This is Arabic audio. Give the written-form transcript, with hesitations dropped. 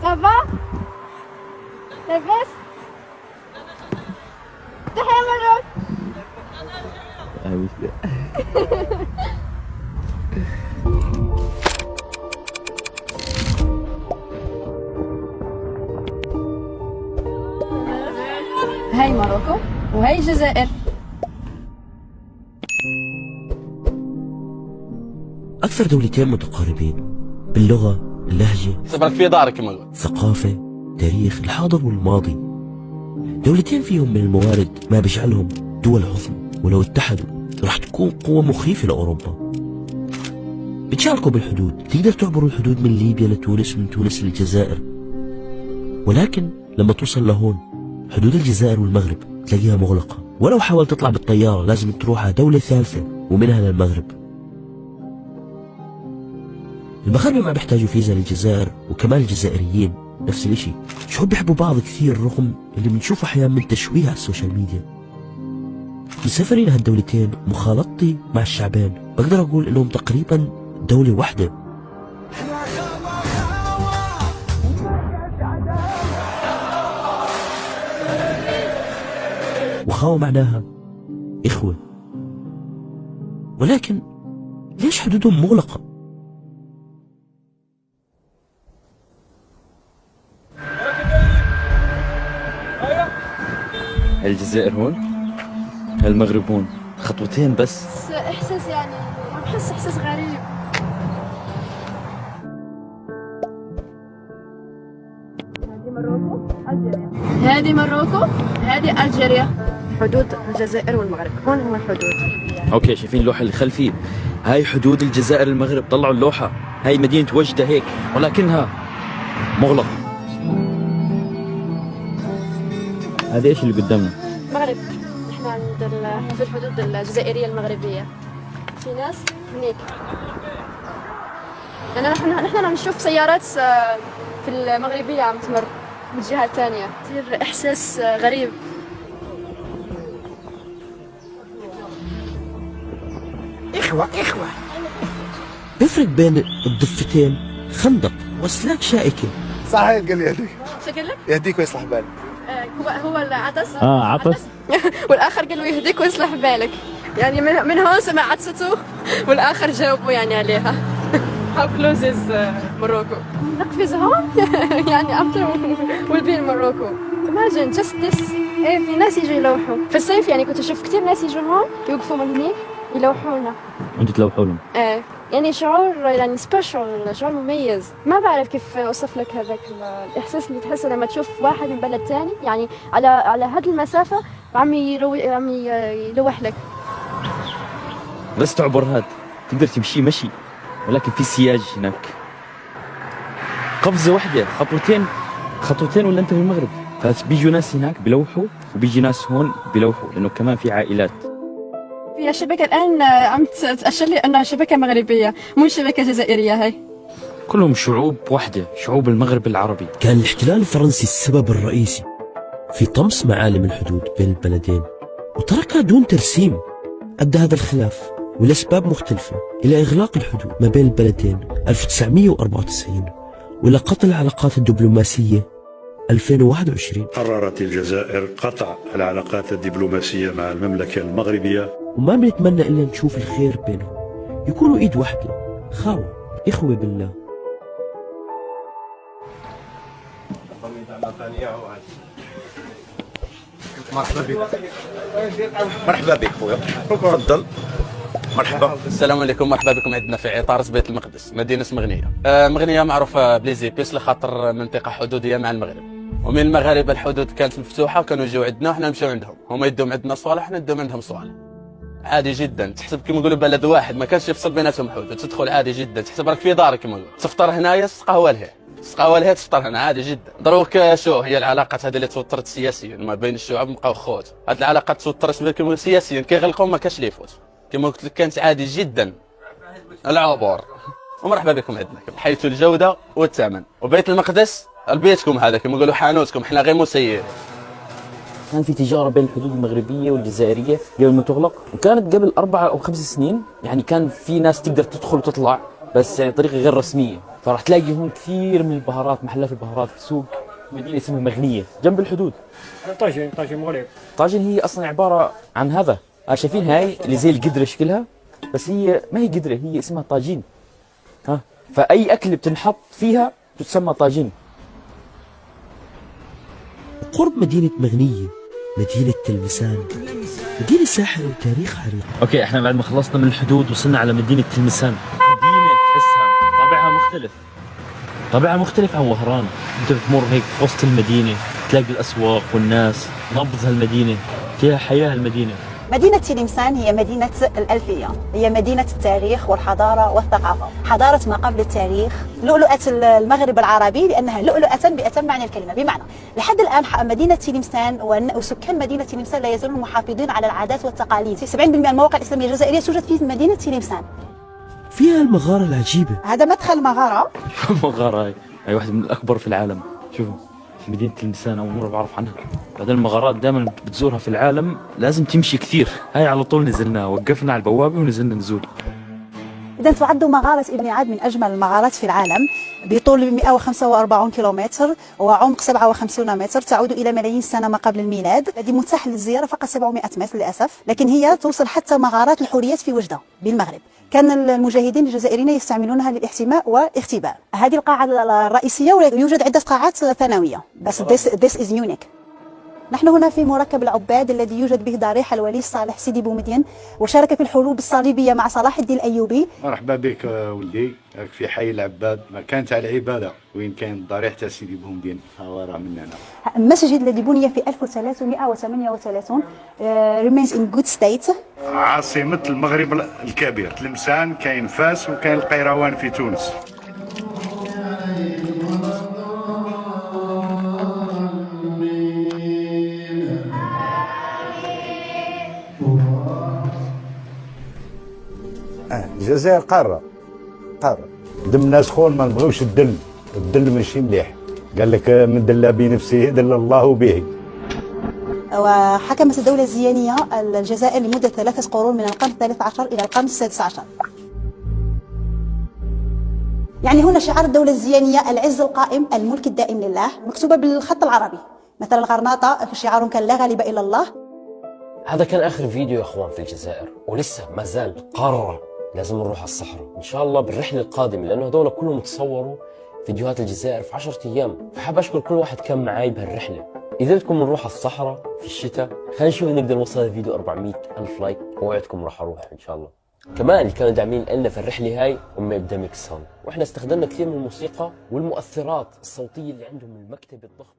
Là-bas? لاباس؟ تحيا مروك. هاي ماروكو وهاي الجزائر. أكثر دولتين متقاربين باللغة، اللهجة، صبرك في دارك مغرب، ثقافة، تاريخ، الحاضر والماضي. دولتين فيهم من الموارد ما بيجعلهم دول عظمى، ولو اتحدوا راح تكون قوة مخيفة لأوروبا. بتشاركوا بالحدود، تقدر تعبروا الحدود من ليبيا لتونس ومن تونس للجزائر، ولكن لما توصل لهون حدود الجزائر والمغرب تلاقيها مغلقة، ولو حاولت تطلع بالطيارة لازم تروح على دولة ثالثة ومنها للمغرب. المغاربة ما بيحتاجوا فيزا للجزائر، وكمان الجزائريين نفس الاشي. شعوب بيحبوا بعض كثير رغم اللي بنشوفه احيانا من تشويه على السوشيال ميديا. من سفري لهالدولتين ومخالطتي مع الشعبين بقدر اقول انهم تقريبا دولة واحدة. وخاوة معناها إخوة، ولكن ليش حدودهم مغلقة؟ الجزائر هون، المغرب هون، خطوتين بس. إحساس يعني بحس إحساس غريب. هذه مروكو، هذه ألجيريا. حدود الجزائر والمغرب، هون هو الحدود. اوكي، شايفين اللوحة اللي خلفي؟ هاي حدود الجزائر المغرب، طلعوا اللوحة. هاي مدينة وجدة هيك، ولكنها مغلقة. هذا ايش اللي قدامنا؟ المغرب. نحن عند في الحدود الجزائرية المغربية. في ناس هنيك. يعني نحن عم نشوف سيارات في المغربية عم تمر من الجهة الثانية. كثير إحساس غريب. إخوة بيفرق بين الضفتين خندق وسلاك شائكة. صحيح، قال لي يهديك. شو قال لك؟ يهديك ويصلح بالك. هو العطس. عطس. والآخر قال له يهديك ويصلح بالك. يعني من هون سمع عطسته والآخر جاوبه يعني عليها. How close is Morocco? نقفز هون. يعني after we'll be in Morocco. Imagine just this. إيه، في ناس يجوا يلوحوا في الصيف. يعني كنت أشوف كثير ناس يجوا هون يوقفوا من هنيك يلوحونا. انتوا تلوحوا لهم؟ ايه، يعني شعور يعني سبيشال، شعور مميز. ما بعرف كيف اوصف لك هذاك الاحساس اللي تحسه لما تشوف واحد من بلد ثاني، يعني على هذه المسافه عم يلوح لك. بس تعبر هاد تقدر تمشي مشي، ولكن في سياج هناك. قفزة واحدة، خطوتين ولا انت في المغرب. فبيجوا ناس هناك بيلوحوا، وبيجي ناس هون بيلوحوا، لانه كمان في عائلات. في شبكه الان عم تأشر لي انها شبكه مغربيه مو شبكه جزائريه. هاي كلهم شعوب واحدة، شعوب المغرب العربي. كان الاحتلال الفرنسي السبب الرئيسي في طمس معالم الحدود بين البلدين وتركها دون ترسيم. أدى هذا الخلاف ولأسباب مختلفة إلى إغلاق الحدود ما بين البلدين 1994 وإلى قطع العلاقات الدبلوماسية 2021. قررت الجزائر قطع العلاقات الدبلوماسية مع المملكة المغربية، وما بنتمنى إلا نشوف الخير بينهم، يكونوا إيد واحدة، خاوة، إخوة بالله. مرحبا بك خويا، تفضل. مرحبا. السلام عليكم، مرحبا بكم عندنا في عطارة بيت المقدس، مدينة مغنية. مغنية معروفة بليزيبيس لخاطر منطقة حدودية مع المغرب، ومن المغاربة الحدود كانت مفتوحة، كانوا يجوا عندنا وحنا نمشيو عندهم، هما يدوم عندنا صوالح وحنا ندوم عندهم صوالح. عادي جدا، تحسب كما نقولوا بلد واحد، ما كانش يفصل بيناتهم حدود، تدخل عادي جدا، تحسب راك في دارك كما نقولوا. تفطر هنايا تسقى لهيه، تسقى لهيه تفطر هنا عادي جدا. دروك شو هي العلاقات هذه اللي توترت سياسيا ما بين الشعوب بقاو خوت، هذه العلاقات توترت سياسيا كيغلقوا ما كاش اللي يفوت. كما قلت لك كانت عادي جدا العبور. ومرحبا بكم عندنا حيث الجودة والثمن. وبيت المقدس بيتكم هذا كما يقولوا حانوتكم، احنا غير مسير. كان في تجارة بين الحدود المغربية والجزائرية قبل ما تغلق، وكانت قبل 4 أو 5 سنين. يعني كان في ناس تقدر تدخل وتطلع بس يعني طريقه غير رسميه، فراح تلاقي هون كثير من البهارات، محلات البهارات في سوق مدينه اسمها مغنيه جنب الحدود. طاجين مغرب. طاجن هي اصلا عباره عن هذا، شايفين هاي اللي زي القدره شكلها، بس هي ما هي قدره، هي اسمها طاجين. ها، فاي اكل بتنحط فيها تسمى طاجين. قرب مدينة مغنية مدينة تلمسان، مدينة ساحرة وتاريخ عريق. اوكي، احنا بعد ما خلصنا من الحدود وصلنا على مدينة تلمسان. مدينة تحسها طابعها مختلف عن وهران. انت بتمر هيك في وسط المدينة، تلاقي الاسواق والناس، نبض هالمدينة، فيها حياة هالمدينة. مدينة تلمسان هي مدينة الألفية، هي مدينة التاريخ والحضارة والثقافة، حضارة ما قبل التاريخ، لؤلؤة المغرب العربي لأنها لؤلؤة بأتم معنى الكلمة، بمعنى لحد الآن مدينة تلمسان وسكان مدينة تلمسان لا يزالون محافظين على العادات والتقاليد. 70% من المواقع الإسلامية الجزائرية توجد في مدينة تلمسان. فيها المغارة العجيبة. هذا مدخل مغارة. المغارة هاي واحدة من الأكبر في العالم. شوفوا في مدينة تلمسان، أول مرة بعرف عنها. بعدين المغارات دائما بتزورها في العالم لازم تمشي كثير. هاي على طول نزلنا، وقفنا على البوابة ونزلنا نزول. إذا تعد مغارة ابن عاد من أجمل المغارات في العالم، بطول 145 كيلومتر وعمق 57 متر، تعود إلى ملايين السنة ما قبل الميلاد. الذي متاح للزيارة فقط 700 متر للأسف، لكن هي توصل حتى مغارات الحوريات في وجدة بالمغرب. كان المجاهدين الجزائريين يستعملونها للاحتماء والاختباء. هذه القاعة الرئيسية، ويوجد عدة قاعات ثانوية، بس this is unique. نحن هنا في مركب العباد الذي يوجد به ضريح الولي صالح سيدي بومدين، وشارك في الحروب الصليبية مع صلاح الدين الأيوبي. مرحبا بك ولدي في حي العباد، مكان تاع العباده وين كاين الضريح تاع سيدي بومدين، ها راه من هنا. المسجد الذي بني في 1338 remains in good state. عاصمه المغرب الكبير تلمسان، كاين فاس وكاين القيروان في تونس. الجزائر قارة دمنا سخون، ما نبغيوش الدل ماشي مليح. قال لك من دل بنفسه دل الله به. وحكمت الدولة الزيانية الجزائر لمدة 3 قرون من القرن 13 إلى القرن 16. يعني هنا شعار الدولة الزيانية العز القائم الملك الدائم لله، مكتوبة بالخط العربي. مثلا الغرناطة في شعارهم كان لا غالب إلا الله. هذا كان آخر فيديو يا أخوان في الجزائر، ولسه ما زال قارة لازم نروح على الصحراء إن شاء الله بالرحلة القادمة، لأنه هذول كلهم تصوروا فيديوهات الجزائر في 10 أيام. فحاب أشكر كل واحد كان معي بهالرحلة. إذا بدكم نروح على الصحراء في الشتاء، خلينا نشوف نقدر نوصل الفيديو 400,000 لايك، ووعدكم راح أروح إن شاء الله. كمان اللي كانوا داعمين لنا في الرحلة هاي هم ابداميك ساوند، وإحنا استخدمنا كثير من الموسيقى والمؤثرات الصوتية اللي عندهم المكتب الضخم.